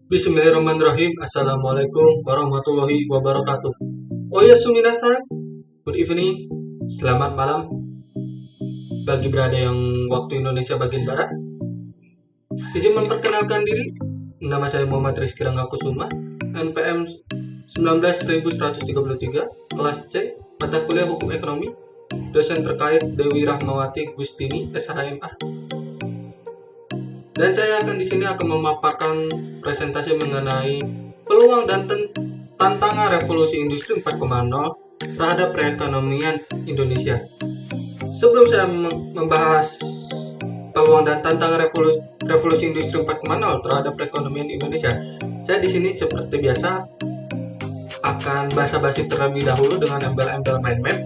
Bismillahirrahmanirrahim. Assalamualaikum warahmatullahi wabarakatuh. Oyasu minasan. Good evening. Selamat malam bagi berada yang waktu Indonesia bagian barat. Izin memperkenalkan diri. Nama saya Muhammad Rizky Ranggakusuma, NPM 19133, kelas C, mata kuliah Hukum Ekonomi. Dosen terkait Dewi Rahmawati Gustini, SHMA. Dan saya di sini akan memaparkan presentasi mengenai peluang dan tantangan revolusi industri 4.0 terhadap perekonomian Indonesia. Sebelum saya membahas peluang dan tantangan revolusi industri 4.0 terhadap perekonomian Indonesia, saya di sini seperti biasa akan basa-basi terlebih dahulu dengan embel-embel mind map,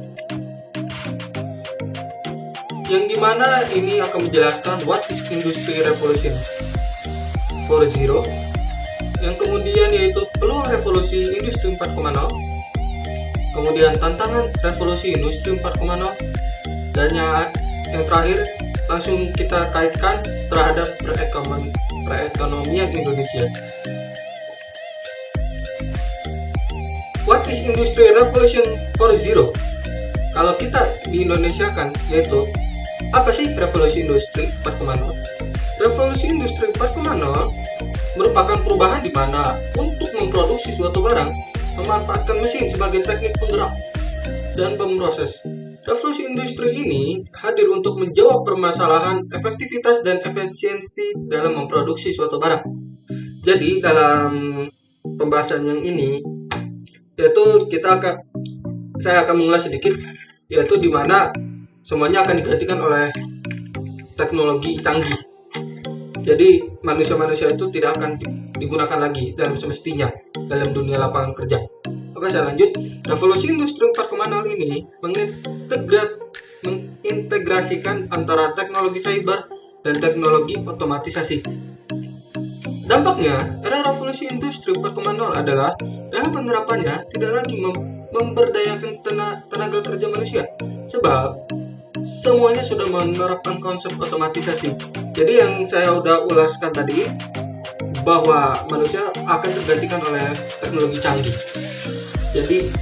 yang dimana ini akan menjelaskan what is industry revolution 4.0, yang kemudian yaitu peluang revolusi industri 4.0, kemudian tantangan revolusi industri 4.0, dan yang terakhir langsung kita kaitkan terhadap perekonomian Indonesia. What is industry revolution 4.0? Kalau kita di Indonesia kan yaitu apa sih revolusi industri 4.0? Revolusi industri 4.0 merupakan perubahan di mana untuk memproduksi suatu barang memanfaatkan mesin sebagai teknik penggerak dan pemproses. Revolusi industri ini hadir untuk menjawab permasalahan efektivitas dan efisiensi dalam memproduksi suatu barang. Jadi dalam pembahasan yang ini yaitu saya akan mengulas sedikit, yaitu di mana semuanya akan digantikan oleh teknologi canggih. Jadi manusia-manusia itu tidak akan digunakan lagi dalam semestinya dalam dunia lapangan kerja. Oke, saya lanjut. Revolusi industri 4.0 ini mengintegrasikan antara teknologi cyber dan teknologi otomatisasi. Dampaknya, era revolusi industri 4.0 adalah dalam penerapannya tidak lagi memberdayakan tenaga kerja manusia, sebab semuanya sudah menerapkan konsep otomatisasi. Jadi yang saya udah ulaskan tadi, bahwa manusia akan tergantikan oleh teknologi canggih. Jadi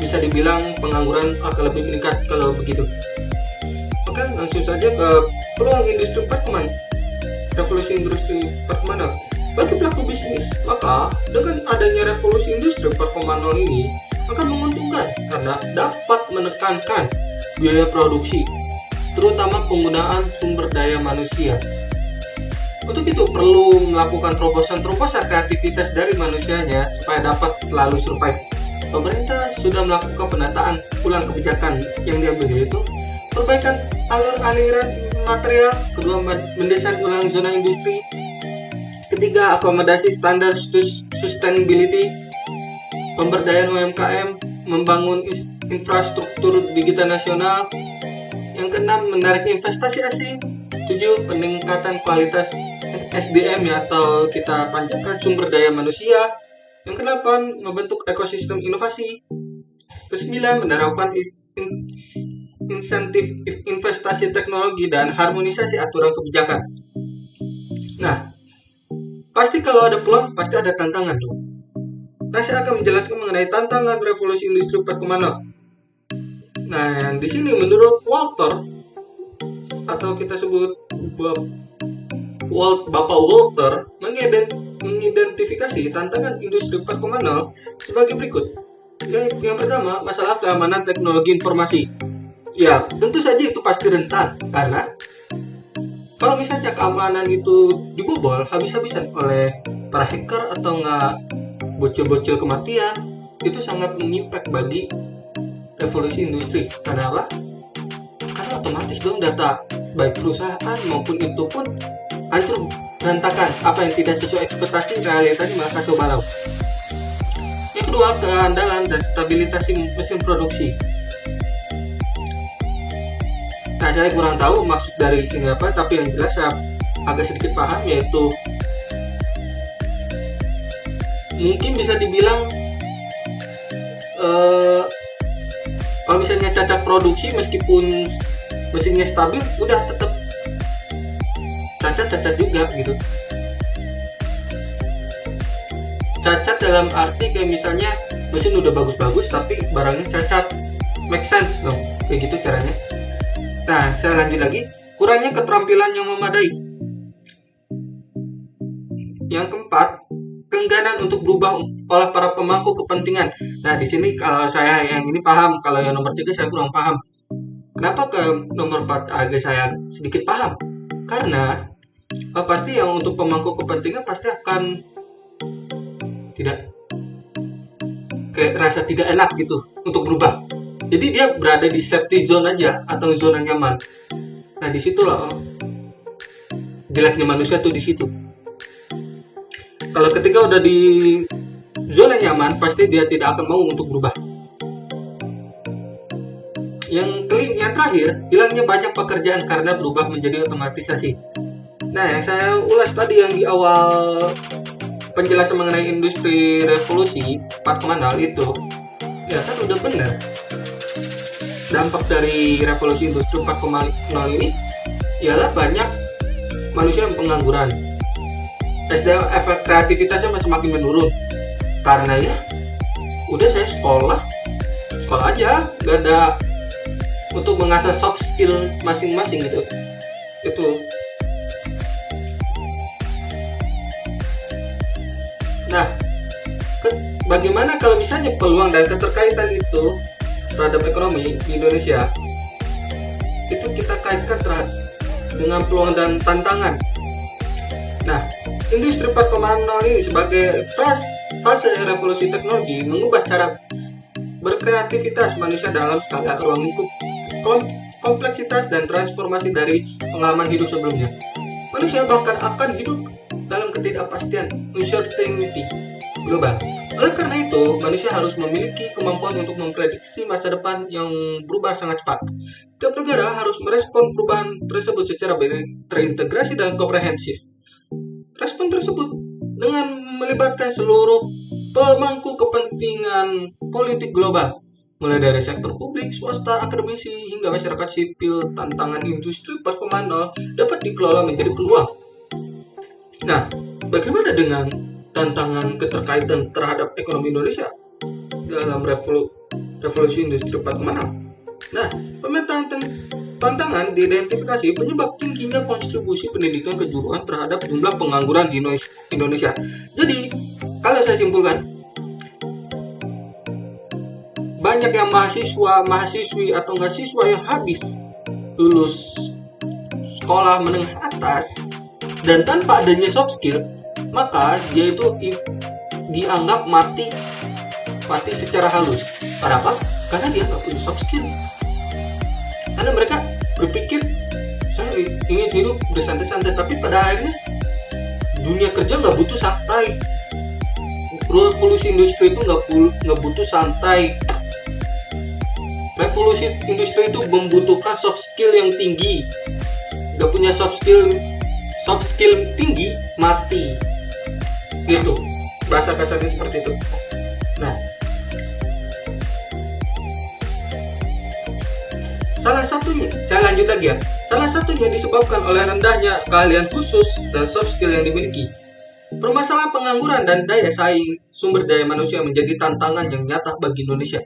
bisa dibilang pengangguran akan lebih meningkat kalau begitu. Oke, langsung saja ke peluang industri 4.0. Revolusi industri 4.0 bagi pelaku bisnis, maka dengan adanya revolusi industri 4.0 ini akan menguntungkan karena dapat menekankan biaya produksi, terutama penggunaan sumber daya manusia. Untuk itu perlu melakukan terobosan-terobosan kreativitas dari manusianya supaya dapat selalu survive. Pemerintah sudah melakukan penataan ulang kebijakan yang diambil, yaitu perbaikan aliran material, kedua mendesain ulang zona industri, ketiga akomodasi standar sustainability, pemberdayaan UMKM, membangun infrastruktur digital nasional, yang keenam menarik investasi asing, 7 peningkatan kualitas SDM atau kita panjangkan sumber daya manusia, yang ke-8 membentuk ekosistem inovasi, ke-9 menerapkan insentif investasi teknologi dan harmonisasi aturan kebijakan. Nah, pasti kalau ada peluang pasti ada tantangan tuh. Nah, saya akan menjelaskan mengenai tantangan revolusi industri 4.0. Nah, yang di sini menurut Walter, atau kita sebut Bapak Walter, mengidentifikasi tantangan industri 4.0 sebagai berikut. Yang pertama, masalah keamanan teknologi informasi. Ya, tentu saja itu pasti rentan, karena kalau misalnya keamanan itu dibobol habis-habisan oleh para hacker atau bocil-bocil kematian, itu sangat mengimpact bagi revolusi industri. Karena apa? Karena otomatis dong data baik perusahaan maupun itu pun hancur berantakan. Apa yang tidak sesuai ekspektasi realitanya malah kacau balau. Yang kedua, keandalan dan stabilitas mesin produksi. Nah, saya kurang tahu maksud dari sini apa, tapi yang jelas saya agak sedikit paham, yaitu mungkin bisa dibilang kalau misalnya cacat produksi meskipun mesinnya stabil, udah tetap cacat juga gitu. Cacat dalam arti kayak misalnya mesin udah bagus-bagus tapi barangnya cacat. Make sense dong, kayak gitu caranya. Nah, saya lanjut lagi. Kurangnya keterampilan yang memadai. Yang keempat, keengganan untuk berubah oleh para pemangku kepentingan. Nah, di sini kalau saya yang ini paham, kalau yang nomor 3 saya kurang paham. Kenapa ke nomor 4 agak saya sedikit paham? Karena pasti yang untuk pemangku kepentingan pasti akan tidak kayak rasa tidak enak gitu untuk berubah. Jadi dia berada di safety zone aja atau zona nyaman. Nah, disitulah jeleknya manusia tuh di situ. Kalau ketika udah di zona nyaman, pasti dia tidak akan mau untuk berubah. Yang terakhir, hilangnya banyak pekerjaan karena berubah menjadi otomatisasi. Nah, yang saya ulas tadi yang di awal penjelasan mengenai industri revolusi 4.0 itu, ya kan udah benar. Dampak dari revolusi industri 4.0 ini ialah banyak manusia yang pengangguran. SDM efek kreativitasnya semakin menurun. Karena ya, udah saya sekolah aja, gak ada untuk mengasah soft skill masing-masing gitu. Itu. Nah, bagaimana kalau misalnya peluang dan keterkaitan itu terhadap ekonomi di Indonesia itu kita kaitkan dengan peluang dan tantangan. Nah, industri 4.0 ini sebagai fase revolusi teknologi mengubah cara berkreativitas manusia dalam skala ruang lingkup kompleksitas dan transformasi dari pengalaman hidup sebelumnya. Manusia bahkan akan hidup dalam ketidakpastian uncertainty global. Oleh karena itu, manusia harus memiliki kemampuan untuk memprediksi masa depan yang berubah sangat cepat. Tiap negara harus merespon perubahan tersebut secara terintegrasi dan komprehensif. Respon tersebut dengan melibatkan seluruh pemangku kepentingan politik global, mulai dari sektor publik, swasta, akademisi, hingga masyarakat sipil. Tantangan industri 4.0 dapat dikelola menjadi peluang. Nah, bagaimana dengan tantangan keterkaitan terhadap ekonomi Indonesia dalam revolusi industri 4.0? Nah, pemetaan tantangan diidentifikasi penyebab tingginya kontribusi pendidikan kejuruan terhadap jumlah pengangguran di Indonesia. Jadi, kalau saya simpulkan, banyak yang mahasiswi atau nggak siswa yang habis lulus sekolah menengah atas dan tanpa adanya soft skill, maka dia itu dianggap mati secara halus. Kenapa? Karena dia nggak punya soft skill. Karena mereka berpikir saya ingin hidup bersantai-santai, tapi pada akhirnya dunia kerja nggak butuh santai. Revolusi industri itu nggak butuh santai. Revolusi industri itu membutuhkan soft skill yang tinggi. Nggak punya soft skill tinggi, mati. Gitu. Bahasa kasarnya seperti itu. Nah, salah satunya, saya lanjut lagi ya. Salah satunya disebabkan oleh rendahnya keahlian khusus dan soft skill yang dimiliki. Permasalahan pengangguran dan daya saing sumber daya manusia menjadi tantangan yang nyata bagi Indonesia.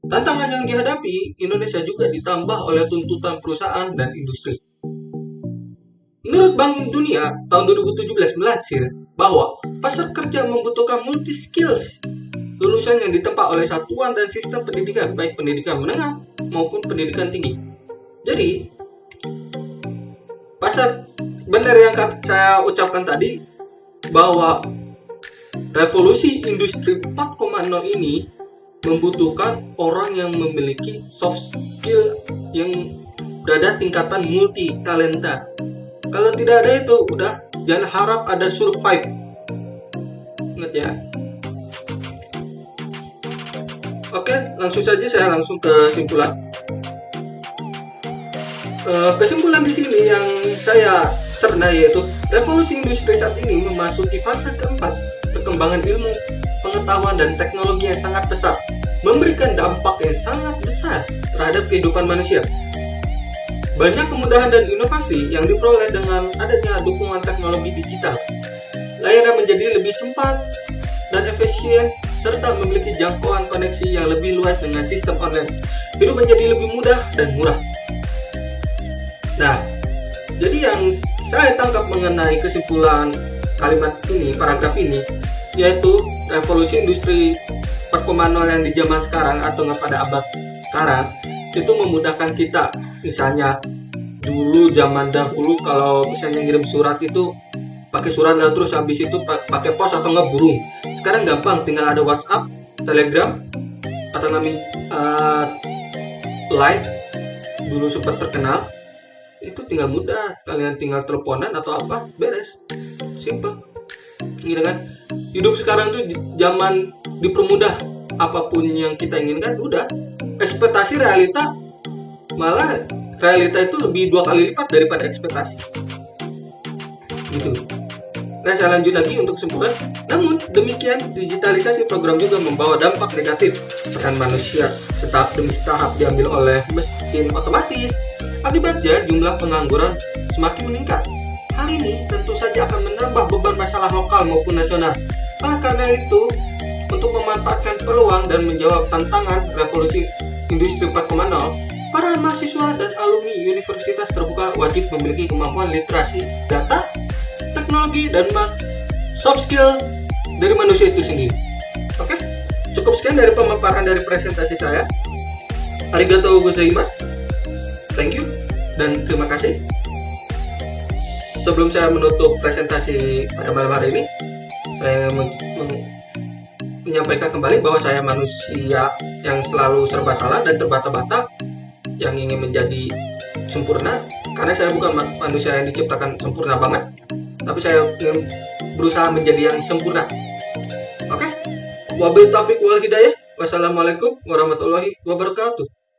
Tantangan yang dihadapi Indonesia juga ditambah oleh tuntutan perusahaan dan industri. Menurut Bank Dunia tahun 2017 melansir bahwa pasar kerja membutuhkan multi skills lulusan yang ditempa oleh satuan dan sistem pendidikan, baik pendidikan menengah maupun pendidikan tinggi. Jadi, pasar benar yang saya ucapkan tadi, bahwa revolusi industri 4.0 ini membutuhkan orang yang memiliki soft skill yang berada tingkatan multi talenta. Kalau tidak ada itu, udah jangan harap ada survive. Ingat ya. Oke, langsung saja saya langsung ke kesimpulan. Kesimpulan di sini yang saya cerna yaitu revolusi industri saat ini memasuki fase keempat. Perkembangan ilmu, pengetahuan dan teknologi yang sangat pesat memberikan dampak yang sangat besar terhadap kehidupan manusia. Banyak kemudahan dan inovasi yang diperoleh dengan adanya dukungan teknologi digital. Layanan menjadi lebih cepat, dan efisien, serta memiliki jangkauan koneksi yang lebih luas dengan sistem online. Hidup menjadi lebih mudah dan murah. Nah, jadi yang saya tangkap mengenai kesimpulan kalimat ini, paragraf ini, yaitu revolusi industri 4.0 yang di zaman sekarang atau pada abad sekarang itu memudahkan kita. Misalnya dulu zaman dahulu kalau misalnya ngirim surat itu pakai surat lalu terus habis itu pakai pos atau nggak burung. Sekarang gampang, tinggal ada WhatsApp, Telegram, atau namanya Line. Dulu sempat terkenal, itu tinggal mudah, kalian tinggal teleponan atau apa, beres, simple, gitu kan. Hidup sekarang tuh zaman dipermudah, apapun yang kita inginkan udah. Ekspektasi realita, malah realita itu lebih 2 kali lipat daripada ekspektasi, gitu. Nah, saya lanjut lagi untuk kesimpulan. Namun demikian, digitalisasi program juga membawa dampak negatif. Peran manusia setahap demi tahap diambil oleh mesin otomatis. Akibatnya jumlah pengangguran semakin meningkat. Hal ini tentu saja akan menambah beban masalah lokal maupun nasional. Karena itu, untuk memanfaatkan peluang dan menjawab tantangan revolusi industri 4.0, para mahasiswa dan alumni Universitas Terbuka wajib memiliki kemampuan literasi data, teknologi, dan soft skill dari manusia itu sendiri. Oke, cukup sekian dari pemaparan dari presentasi saya. Arigatou gozaimasu. Thank you dan terima kasih. Sebelum saya menutup presentasi pada malam hari ini, saya menyampaikan kembali bahwa saya manusia yang selalu serba salah dan terbata-bata, yang ingin menjadi sempurna, karena saya bukan manusia yang diciptakan sempurna banget, tapi saya ingin berusaha menjadi yang sempurna. Oke? Wabil taufiq wal hidayah. Wassalamualaikum warahmatullahi wabarakatuh.